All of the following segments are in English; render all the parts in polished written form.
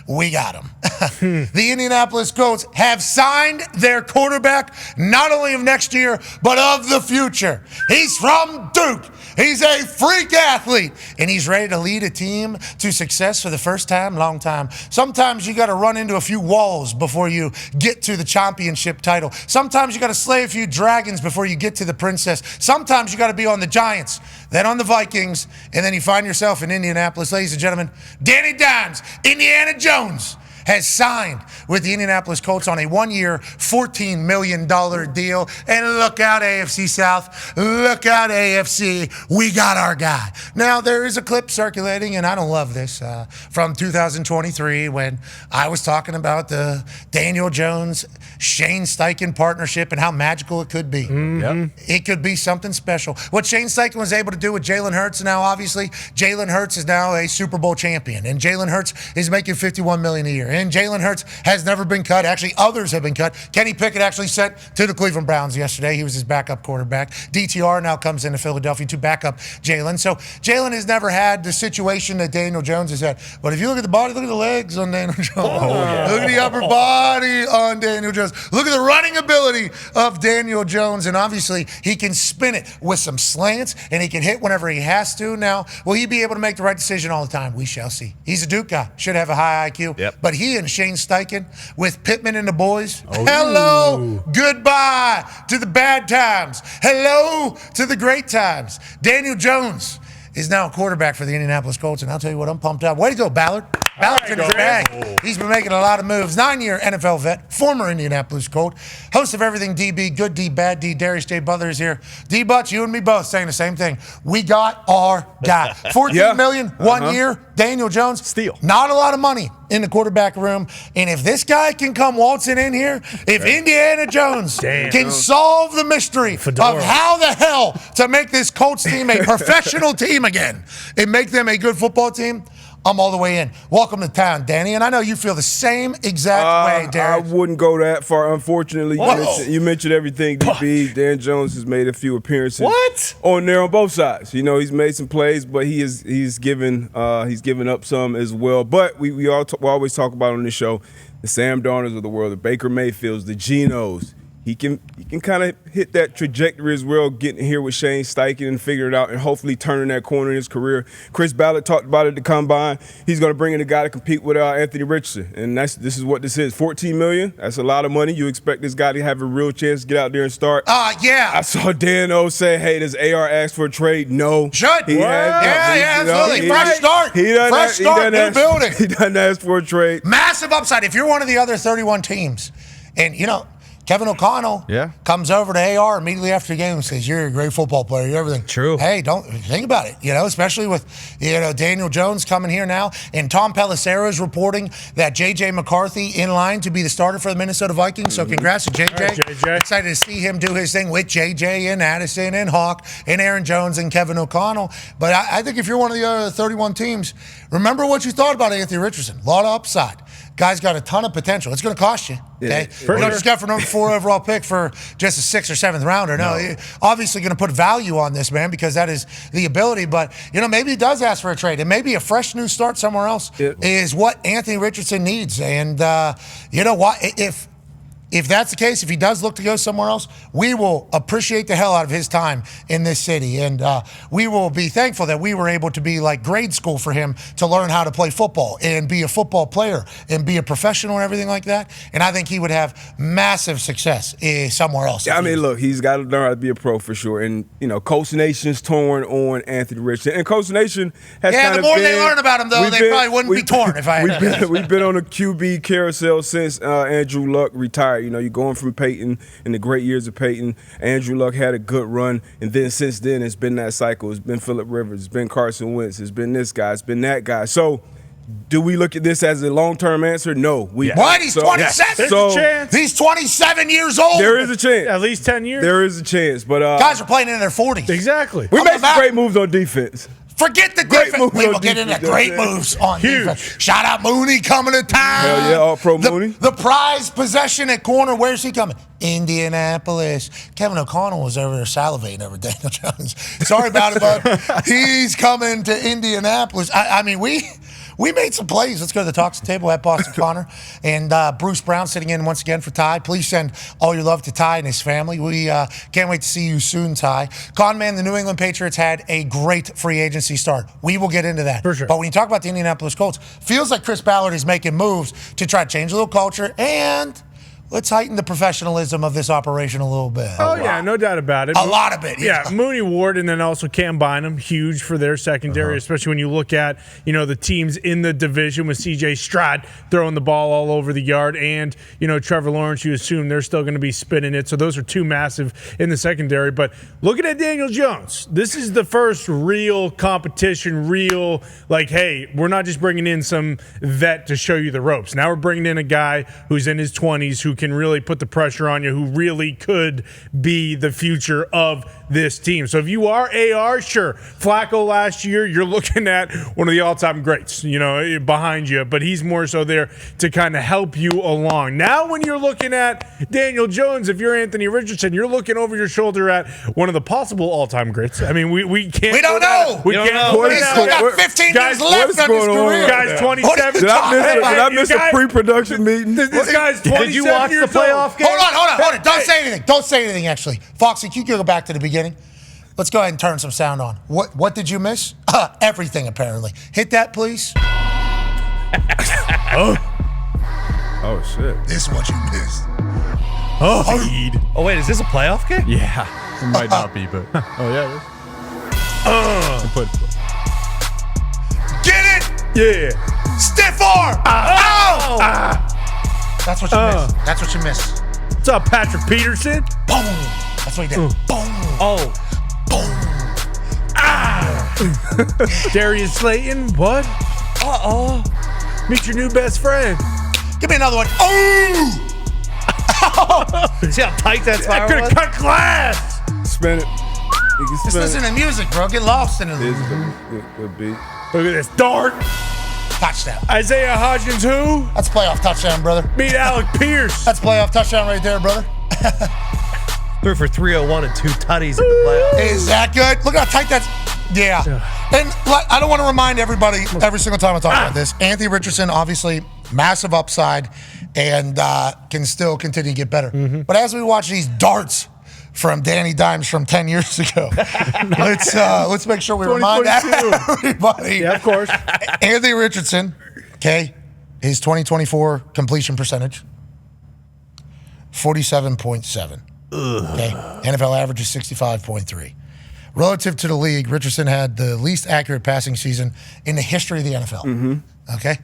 we got him. The Indianapolis Colts have signed their quarterback not only of next year, but of the future. He's from Duke. He's a freak athlete, and he's ready to lead a team to success for the first time, long time. Sometimes you got to run into a few walls before you get to the championship title. Sometimes you got to slay a few dragons before you get to the princess. Sometimes you got to be on the Giants, then on the Vikings, and then you find yourself in Indianapolis. Ladies and gentlemen, Danny Dahn's Indiana Jones has signed with the Indianapolis Colts on a one-year, $14 million deal. And look out, AFC South. Look out, AFC. We got our guy. Now, there is a clip circulating, and I don't love this, from 2023 when I was talking about the Daniel Jones, Shane Steichen partnership and how magical it could be. Mm-hmm. It could be something special. What Shane Steichen was able to do with Jalen Hurts now, obviously, Jalen Hurts is now a Super Bowl champion, and Jalen Hurts is making $51 million a year. And Jalen Hurts has never been cut. Actually, others have been cut. Kenny Pickett actually sent to the Cleveland Browns yesterday. He was his backup quarterback. DTR now comes into Philadelphia to back up Jalen. So Jalen has never had the situation that Daniel Jones has had. But if you look at the body, look at the legs on Daniel Jones. Look at the upper body on Daniel Jones. Look at the running ability of Daniel Jones. And obviously, he can spin it with some slants, and he can hit whenever he has to. Now, will he be able to make the right decision all the time? We shall see. He's a Duke guy. Should have a high IQ. Yep. But he and Shane Steichen with Pittman and the boys. Hello, goodbye to the bad times. Hello to the great times. Daniel Jones is now a quarterback for the Indianapolis Colts, and I'll tell you what, I'm pumped up. Way to go, Ballard. Ballard's in his bag. He's been making a lot of moves. 9-year NFL vet, former Indianapolis Colt, host of Everything DB, Good D, Bad D. Darius J. Butler is here. D-Butts, you and me both saying the same thing. We got our guy. $14 million, 1 year. Daniel Jones. Steal. Not a lot of money in the quarterback room. And if this guy can come waltzing in here, if Indiana Jones can solve the mystery of how the hell to make this Colts team a professional team again and make them a good football team, I'm all the way in. Welcome to town, Danny. And I know you feel the same exact way, Derek. I wouldn't go that far, unfortunately. You mentioned everything, DB. Dan Jones has made a few appearances on there on both sides. You know, he's made some plays, but he's given up some as well. But we always talk about on this show the Sam Darnolds of the world, the Baker Mayfields, the Genos. He can kind of hit that trajectory as well, getting here with Shane Steichen and figuring it out and hopefully turning that corner in his career. Chris Ballard talked about it at the Combine. He's going to bring in a guy to compete with Anthony Richardson, and this is what this is. $14 million, that's a lot of money. You expect this guy to have a real chance to get out there and start. Yeah. I saw Dan O say, hey, does AR ask for a trade? No. Should. Absolutely. Fresh start. New building. He doesn't ask for a trade. Massive upside. If you're one of the other 31 teams, and, you know, Kevin O'Connell comes over to AR immediately after the game and says, you're a great football player. You're everything. True. Hey, don't think about it, especially with, Daniel Jones coming here now. And Tom Pelissero is reporting that J.J. McCarthy in line to be the starter for the Minnesota Vikings. So congrats to J.J. Right, J.J. Excited to see him do his thing with J.J. and Addison and Hawk and Aaron Jones and Kevin O'Connell. But I think if you're one of the other 31 teams, remember what you thought about Anthony Richardson. A lot of upside. Guy's got a ton of potential. It's going to cost you. Okay, you don't just got for number 4 overall pick for just a 6th or 7th rounder. No, you're obviously going to put value on this man because that is the ability. But maybe he does ask for a trade, and maybe a fresh new start somewhere else is what Anthony Richardson needs. And you know what? If that's the case, if he does look to go somewhere else, we will appreciate the hell out of his time in this city. And we will be thankful that we were able to be like grade school for him to learn how to play football and be a football player and be a professional and everything like that. And I think he would have massive success somewhere else. Yeah, I mean, look, he's got to learn how to be a pro for sure. And, Coach Nation's torn on Anthony Richardson. And Coach Nation has kind of the more they learn about him, though, they probably wouldn't be torn if I had We've been on a QB carousel since Andrew Luck retired. You're going from Peyton in the great years of Peyton. Andrew Luck had a good run, and then since then it's been that cycle. It's been Phillip Rivers, it's been Carson Wentz, it's been this guy, it's been that guy. So do we look at this as a long-term answer? No. What? He's 27? There's a chance. He's 27 years old. There is a chance. At least 10 years. There is a chance. But guys are playing in their 40s. Exactly. We made some great moves on defense. Forget the defense. We will get into great moves on defense. Shout out Mooney coming to town. Hell yeah, all-pro Mooney. The prized possession at corner. Where's he coming? Indianapolis. Kevin O'Connell was over there salivating over Daniel Jones. Sorry about it, bud. He's coming to Indianapolis. I mean, we We made some plays. Let's go to the talks table at Boston Connor. And Bruce Brown sitting in once again for Ty. Please send all your love to Ty and his family. We can't wait to see you soon, Ty. Conman, the New England Patriots had a great free agency start. We will get into that. For sure. But when you talk about the Indianapolis Colts, feels like Chris Ballard is making moves to try to change a little culture and let's heighten the professionalism of this operation a little bit. Oh, yeah, no doubt about it. A lot of it. Yeah, Mooney Ward and then also Cam Bynum, huge for their secondary, especially when you look at, the teams in the division with C.J. Stroud throwing the ball all over the yard and, Trevor Lawrence, you assume they're still going to be spinning it. So those are two massive in the secondary. But looking at Daniel Jones, this is the first real competition, hey, we're not just bringing in some vet to show you the ropes. Now we're bringing in a guy who's in his 20s who can really put the pressure on you, who really could be the future of this team. So if you are AR, sure. Flacco last year, you're looking at one of the all-time greats, behind you, but he's more so there to kind of help you along. Now when you're looking at Daniel Jones, if you're Anthony Richardson, you're looking over your shoulder at one of the possible all-time greats. I mean, we can't. We don't know. We can't. He's still got 15 years left on his career. Guy's 27. Did I miss a pre-production meeting? This guy's 27 Did you watch the playoff game? Hold on. Don't say anything. Don't say anything, actually. Foxy, can you go back to the beginning? Let's go ahead and turn some sound on. What did you miss? Everything, apparently. Hit that, please. Oh, shit. This is what you missed. Oh, wait, is this a playoff game? Yeah. It might not be, but. Oh, yeah. Get it! Yeah. Stiff arm! Ow! That's what you missed. That's what you missed. What's up, Patrick Peterson? Boom! That's what he did. Boom! Oh. Boom! Darius Slayton, what? Uh-oh. Meet your new best friend. Give me another one. Oh! See how tight that I spiral could was? have cut glass. Spin it. You can Just spin listen to music, bro. Get lost in it. It is a good beat. Look at this dart. Touchdown. Isaiah Hodgins, who? That's playoff touchdown, brother. Meet Alec Pierce. That's playoff touchdown right there, brother. Threw for 301 and 2 tutties in the playoffs. Is that good? Look how tight that's. Yeah. And I don't want to remind everybody every single time I talk about this. Anthony Richardson, obviously, massive upside and can still continue to get better. But as we watch these darts from Danny Dimes from 10 years ago, let's make sure we remind everybody. Yeah, of course. Anthony Richardson, okay, his 2024 completion percentage, 47.7. Okay, NFL average is 65.3. Relative to the league, Richardson had the least accurate passing season in the history of the NFL. Okay?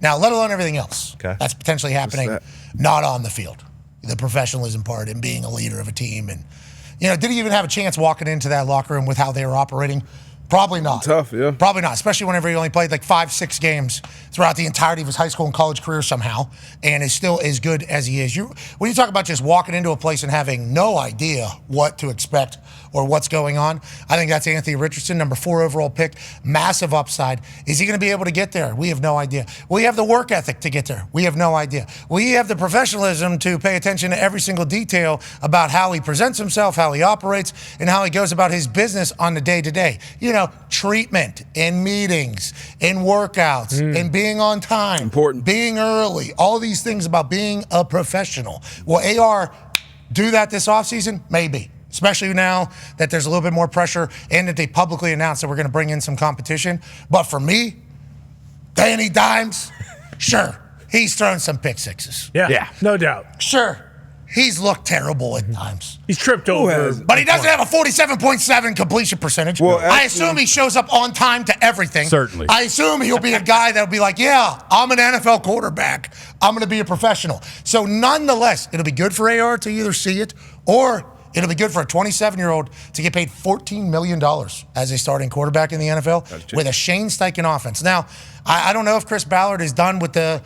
Now, let alone everything else that's potentially happening not on the field. The professionalism part and being a leader of a team. And, did he even have a chance walking into that locker room with how they were operating? Probably not. Tough, yeah. Probably not, especially whenever he only played like 5-6 games throughout the entirety of his high school and college career somehow, and is still as good as he is. When you talk about just walking into a place and having no idea what to expect or what's going on, I think that's Anthony Richardson, number 4 overall pick, massive upside. Is he going to be able to get there? We have no idea. We have the work ethic to get there. We have no idea. We have the professionalism to pay attention to every single detail about how he presents himself, how he operates, and how he goes about his business on the day-to-day. Treatment in meetings, in workouts, in being on time, important, being early, all these things about being a professional. Will AR do that this offseason? Maybe, especially now that there's a little bit more pressure and that they publicly announced that we're going to bring in some competition. But for me, Danny Dimes, sure, he's thrown some pick sixes. Yeah, no doubt. Sure. He's looked terrible at times. He's tripped over. But he doesn't have a 47.7 completion percentage. Well, I assume he shows up on time to everything. Certainly. I assume he'll be a guy that'll be like, yeah, I'm an NFL quarterback. I'm going to be a professional. So nonetheless, it'll be good for AR to either see it or it'll be good for a 27-year-old to get paid $14 million as a starting quarterback in the NFL with a Shane Steichen offense. Now, I don't know if Chris Ballard is done with the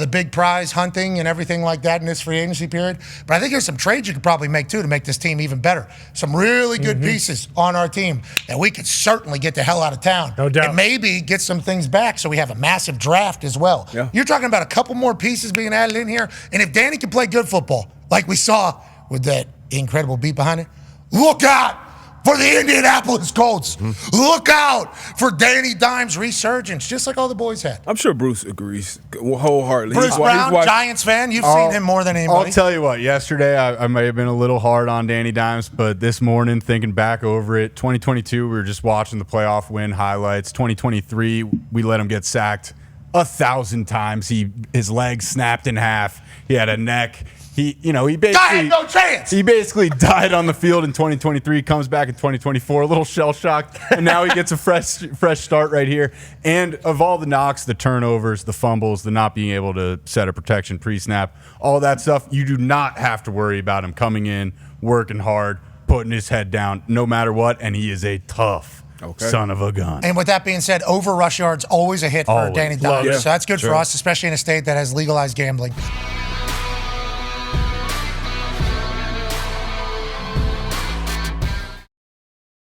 big prize hunting and everything like that in this free agency period, but I think there's some trades you could probably make, too, to make this team even better. Some really good pieces on our team that we could certainly get the hell out of town. No doubt. And maybe get some things back so we have a massive draft as well. Yeah. You're talking about a couple more pieces being added in here, and if Danny can play good football, like we saw with that incredible beat behind it, look out! for the Indianapolis Colts. Look out for Danny Dimes' resurgence, just like all the boys had. I'm sure Bruce agrees wholeheartedly. Bruce Brown, Giants fan, you've seen him more than anybody. I'll tell you what, yesterday I may have been a little hard on Danny Dimes, but this morning, thinking back over it, 2022, we were just watching the playoff win highlights. 2023, we let him get sacked 1,000 times. His legs snapped in half. He had a neck. He basically had no chance. He basically died on the field in 2023. Comes back in 2024, a little shell shocked, and now he gets a fresh start right here. And of all the knocks, the turnovers, the fumbles, the not being able to set a protection pre-snap, all that stuff, you do not have to worry about him coming in, working hard, putting his head down, no matter what. And he is a tough son of a gun. And with that being said, over rush yards always a hit for Danny Dimes. So that's good for us, especially in a state that has legalized gambling.